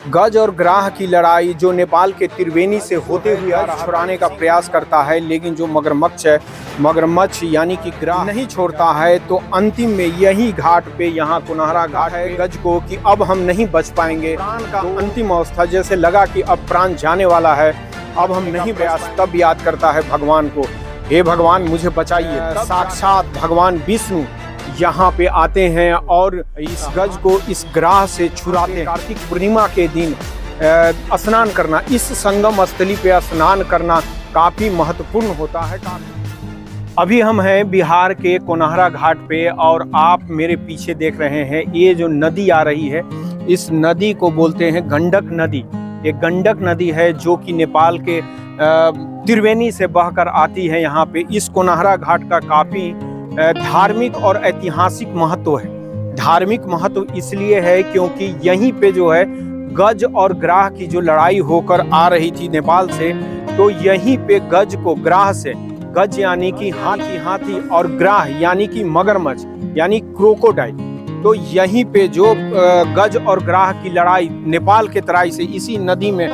गज और ग्राह की लड़ाई जो नेपाल के त्रिवेणी से होते हुए छुड़ाने का प्रयास करता है, लेकिन जो मगरमच्छ है, मगरमच्छ यानी कि ग्राह नहीं छोड़ता है, तो अंतिम में यही घाट पे, यहाँ कुनहरा घाट है, गज को कि अब हम नहीं बच पाएंगे। प्राण का अंतिम अवस्था, जैसे लगा कि अब प्राण जाने वाला है, अब हम नहीं बच, तब याद करता है भगवान को, हे भगवान मुझे बचाइए। साक्षात भगवान विष्णु यहाँ पे आते हैं और इस गज को इस ग्राह से छुड़ाते हैं। कार्तिक पूर्णिमा के दिन स्नान करना, इस संगम स्थली पे स्नान करना काफी महत्वपूर्ण होता है। अभी हम हैं बिहार के कुनहरा घाट पे और आप मेरे पीछे देख रहे हैं ये जो नदी आ रही है, इस नदी को बोलते हैं गंडक नदी। ये गंडक नदी है जो कि नेपाल के त्रिवेणी से बहकर आती है यहाँ पे। इस कुनहरा घाट का काफी धार्मिक और ऐतिहासिक महत्व है। धार्मिक महत्व इसलिए है क्योंकि यहीं पे जो है गज और ग्राह की जो लड़ाई होकर आ रही थी नेपाल से, तो यहीं पे गज को ग्राह से, गज यानी कि हाथी और ग्राह यानी कि मगरमच्छ यानी क्रोकोडाइल, तो यहीं पे जो गज और ग्राह की लड़ाई नेपाल के तराई से इसी नदी में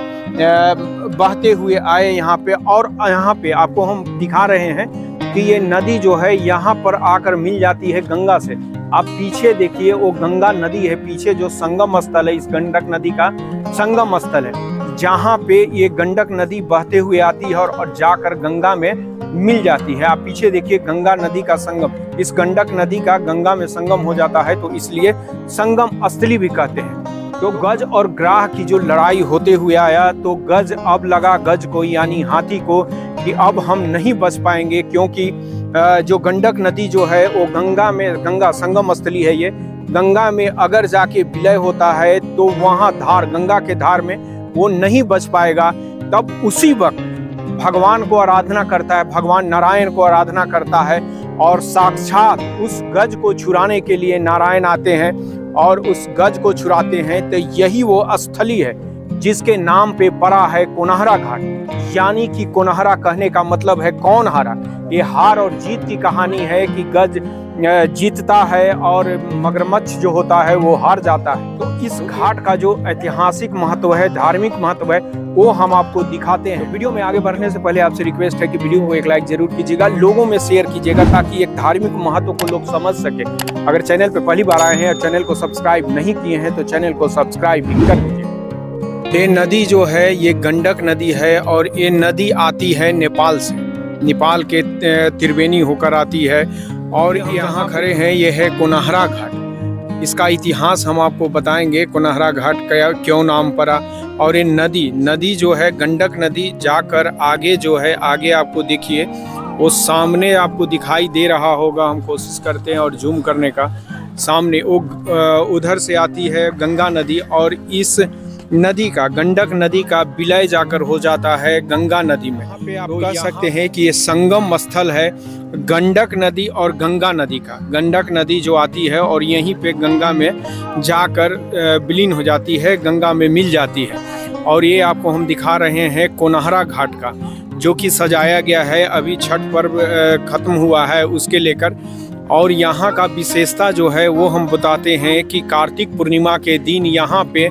बहते हुए आए यहाँ पे। और यहाँ पे आपको हम दिखा रहे हैं कि ये नदी जो है यहाँ पर आकर मिल जाती है गंगा से। आप पीछे देखिए, वो गंगा नदी है, पीछे जो संगम स्थल है, इस गंडक नदी का संगम स्थल है, जहाँ पे ये गंडक नदी बहते हुए आती है और जाकर गंगा में मिल जाती है। आप पीछे देखिए गंगा नदी का संगम, इस गंडक नदी का गंगा में संगम हो जाता है, तो इसलिए संगम स्थली भी कहते हैं। तो गज और ग्राह की जो लड़ाई होते हुए आया, तो गज अब लगा गज को यानी हाथी को कि अब हम नहीं बच पाएंगे, क्योंकि जो गंडक नदी जो है वो गंगा संगम स्थली है। ये गंगा में अगर जाके विलय होता है तो वहाँ धार, गंगा के धार में वो नहीं बच पाएगा। तब उसी वक्त भगवान को आराधना करता है, भगवान नारायण को आराधना करता है और साक्षात उस गज को छुड़ाने के लिए नारायण आते हैं और उस गज को छुड़ाते हैं। तो यही वो स्थली है जिसके नाम पे पड़ा है कुनहरा घाट, यानी कि कुनहरा कहने का मतलब है कौन हारा। ये हार और जीत की कहानी है कि गज जीतता है और मगरमच्छ जो होता है वो हार जाता है। तो इस घाट का जो ऐतिहासिक महत्व है, धार्मिक महत्व है, वो हम आपको दिखाते हैं। वीडियो में आगे बढ़ने से पहले आपसे रिक्वेस्ट है कि वीडियो को एक लाइक जरूर कीजिएगा, लोगों में शेयर कीजिएगा ताकि एक धार्मिक महत्व को लोग समझ सके। अगर चैनल पे पहली बार आए हैं और चैनल को सब्सक्राइब नहीं किए हैं तो चैनल को सब्सक्राइब भी कर दीजिए। ये नदी जो है ये गंडक नदी है और ये नदी आती है नेपाल से, नेपाल के त्रिवेणी होकर आती है। और यहाँ खड़े हैं, ये है कुनहरा घाट। इसका इतिहास हम आपको बताएंगे, कुनहरा घाट का क्यों नाम पड़ा। और ये नदी जो है गंडक नदी जाकर आगे जो है, आगे आपको देखिए वो सामने आपको दिखाई दे रहा होगा, हम कोशिश करते हैं और जूम करने का। सामने वो उधर से आती है गंगा नदी और इस नदी का, गंडक नदी का विलय जाकर हो जाता है गंगा नदी में। यहाँ पे आप कह सकते हैं कि ये संगम स्थल है गंडक नदी और गंगा नदी का। गंडक नदी जो आती है और यहीं पे गंगा में जाकर विलीन हो जाती है, गंगा में मिल जाती है। और ये आपको हम दिखा रहे हैं कुनहरा घाट का, जो कि सजाया गया है, अभी छठ पर्व खत्म हुआ है उसके लेकर। और यहाँ का विशेषता जो है वो हम बताते हैं कि कार्तिक पूर्णिमा के दिन यहाँ पे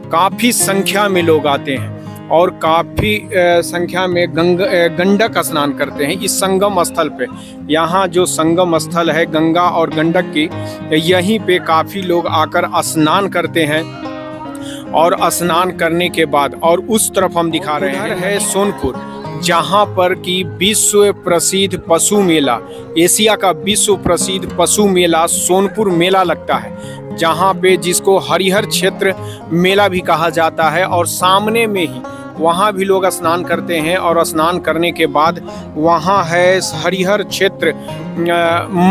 काफ़ी संख्या में लोग आते हैं और काफ़ी संख्या में गंडक स्नान करते हैं इस संगम स्थल पे। यहाँ जो संगम स्थल है गंगा और गंडक की, यहीं पे काफ़ी लोग आकर स्नान करते हैं। और स्नान करने के बाद और उस तरफ हम दिखा रहे हैं सोनपुर, जहाँ पर कि विश्व प्रसिद्ध पशु मेला, एशिया का विश्व प्रसिद्ध पशु मेला सोनपुर मेला लगता है, जहाँ पे जिसको हरिहर क्षेत्र मेला भी कहा जाता है। और सामने में ही वहाँ भी लोग स्नान करते हैं और स्नान करने के बाद वहाँ है हरिहर क्षेत्र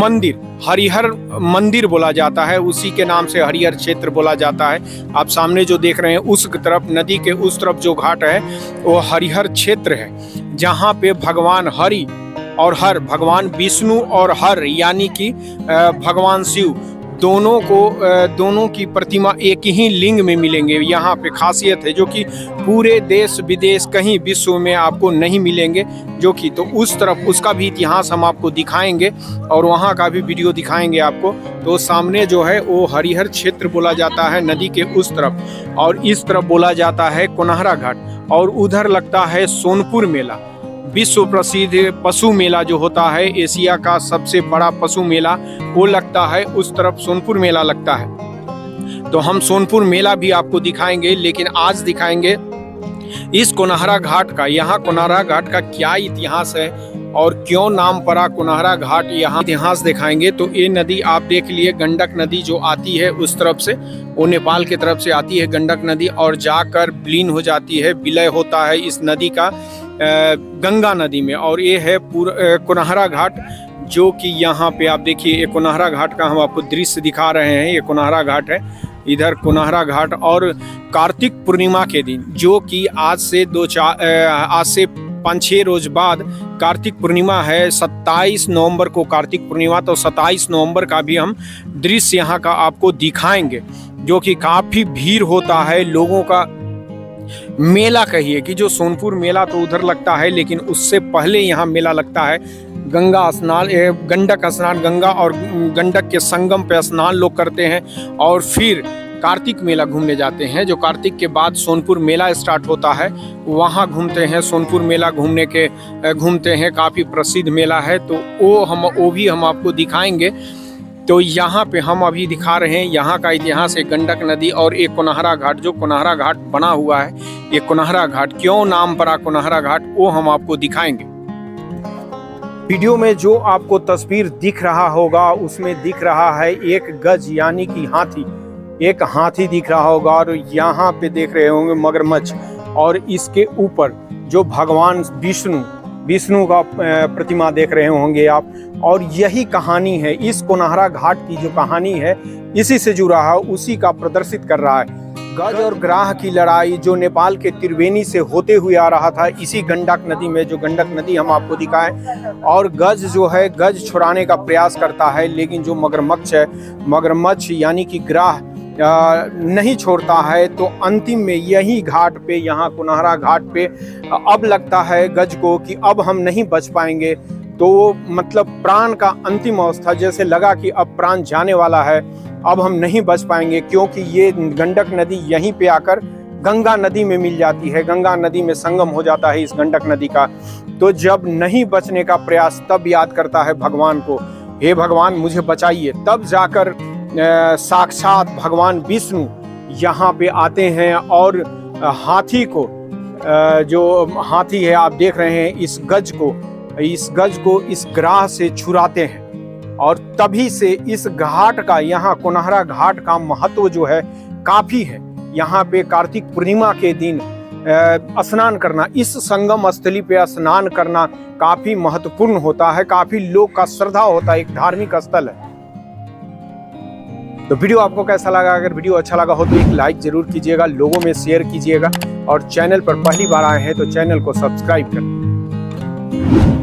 मंदिर, हरिहर मंदिर बोला जाता है, उसी के नाम से हरिहर क्षेत्र बोला जाता है। आप सामने जो देख रहे हैं उस तरफ, नदी के उस तरफ जो घाट है वो हरिहर क्षेत्र है, जहाँ पे भगवान हरि और हर, भगवान विष्णु और हर यानी कि भगवान शिव दोनों की प्रतिमा एक ही लिंग में मिलेंगे। यहाँ पे खासियत है जो कि पूरे देश विदेश कहीं विश्व में आपको नहीं मिलेंगे, जो कि तो उस तरफ उसका भी इतिहास हम आपको दिखाएंगे और वहाँ का भी वीडियो दिखाएंगे आपको। तो सामने जो है वो हरिहर क्षेत्र बोला जाता है नदी के उस तरफ, और इस तरफ बोला जाता है कोनहरा घाट, और उधर लगता है सोनपुर मेला, विश्व प्रसिद्ध पशु मेला जो होता है, एशिया का सबसे बड़ा पशु मेला वो लगता है उस तरफ, सोनपुर मेला लगता है। तो हम सोनपुर मेला भी आपको दिखाएंगे, लेकिन आज दिखाएंगे इस कोनहरा घाट का। यहाँ कोनहरा घाट का क्या इतिहास है और क्यों नाम पड़ा कोनहरा घाट, यहाँ इतिहास दिखाएंगे। तो ये नदी आप देख लिए, गंडक नदी जो आती है उस तरफ से, वो नेपाल की तरफ से आती है गंडक नदी और जाकर विलीन हो जाती है, विलय होता है इस नदी का गंगा नदी में। और ये है कोनहरा घाट, जो कि यहाँ पे आप देखिए, ये कोनहरा घाट का हम आपको दृश्य दिखा रहे हैं। ये कोनहरा घाट है, इधर कोनहरा घाट। और कार्तिक पूर्णिमा के दिन, जो कि आज से 5-6 रोज बाद कार्तिक पूर्णिमा है, 27 नवंबर को कार्तिक पूर्णिमा, तो 27 नवंबर का भी हम दृश्य यहाँ का आपको दिखाएंगे, जो कि काफ़ी भीड़ होता है लोगों का। मेला कहिए कि जो सोनपुर मेला तो उधर लगता है, लेकिन उससे पहले यहाँ मेला लगता है गंगा स्नान, गंडक स्नान, गंगा और गंडक के संगम पे स्नान लोग करते हैं और फिर कार्तिक मेला घूमने जाते हैं। जो कार्तिक के बाद सोनपुर मेला स्टार्ट होता है, वहाँ घूमते हैं। सोनपुर मेला घूमते हैं, काफ़ी प्रसिद्ध मेला है, तो वो भी हम आपको दिखाएंगे। तो यहाँ पे हम अभी दिखा रहे हैं यहाँ का इतिहास है, गंडक नदी और एक कोनहरा घाट, जो कोनहरा घाट बना हुआ है। ये कोनहरा घाट क्यों नाम पड़ा कोनहरा घाट, वो हम आपको दिखाएंगे। वीडियो में जो आपको तस्वीर दिख रहा होगा, उसमें दिख रहा है एक गज यानी कि हाथी, एक हाथी दिख रहा होगा, और यहाँ पे देख रहे होंगे मगरमच्छ, और इसके ऊपर जो भगवान विष्णु का प्रतिमा देख रहे होंगे आप। और यही कहानी है, इस कोनहरा घाट की जो कहानी है, इसी से जुड़ा है, उसी का प्रदर्शित कर रहा है। गज और ग्राह की लड़ाई जो नेपाल के त्रिवेणी से होते हुए आ रहा था, इसी गंडक नदी में, जो गंडक नदी हम आपको दिखाएं। और गज जो है, गज छुड़ाने का प्रयास करता है, लेकिन जो मगरमच्छ है, मगरमच्छ यानी कि ग्राह नहीं छोड़ता है। तो अंतिम में यही घाट पे, यहाँ कोनहरा घाट पे अब लगता है गज को कि अब हम नहीं बच पाएंगे। तो मतलब प्राण का अंतिम अवस्था, जैसे लगा कि अब प्राण जाने वाला है, अब हम नहीं बच पाएंगे, क्योंकि ये गंडक नदी यहीं पे आकर गंगा नदी में मिल जाती है, गंगा नदी में संगम हो जाता है इस गंडक नदी का। तो जब नहीं बचने का प्रयास, तब याद करता है भगवान को, हे भगवान मुझे बचाइए। तब जाकर साक्षात भगवान विष्णु यहाँ पे आते हैं और हाथी को, जो हाथी है आप देख रहे हैं, इस गज को इस ग्राह से छुड़ाते हैं। और तभी से इस घाट का, यहाँ कोनहरा घाट का महत्व जो है काफ़ी है। यहाँ पे कार्तिक पूर्णिमा के दिन स्नान करना, इस संगम स्थली पे स्नान करना काफ़ी महत्वपूर्ण होता है, काफ़ी लोग का श्रद्धा होता है, एक धार्मिक स्थल है। तो वीडियो आपको कैसा लगा? अगर वीडियो अच्छा लगा हो तो एक लाइक जरूर कीजिएगा, लोगों में शेयर कीजिएगा, और चैनल पर पहली बार आए हैं तो चैनल को सब्सक्राइब करें।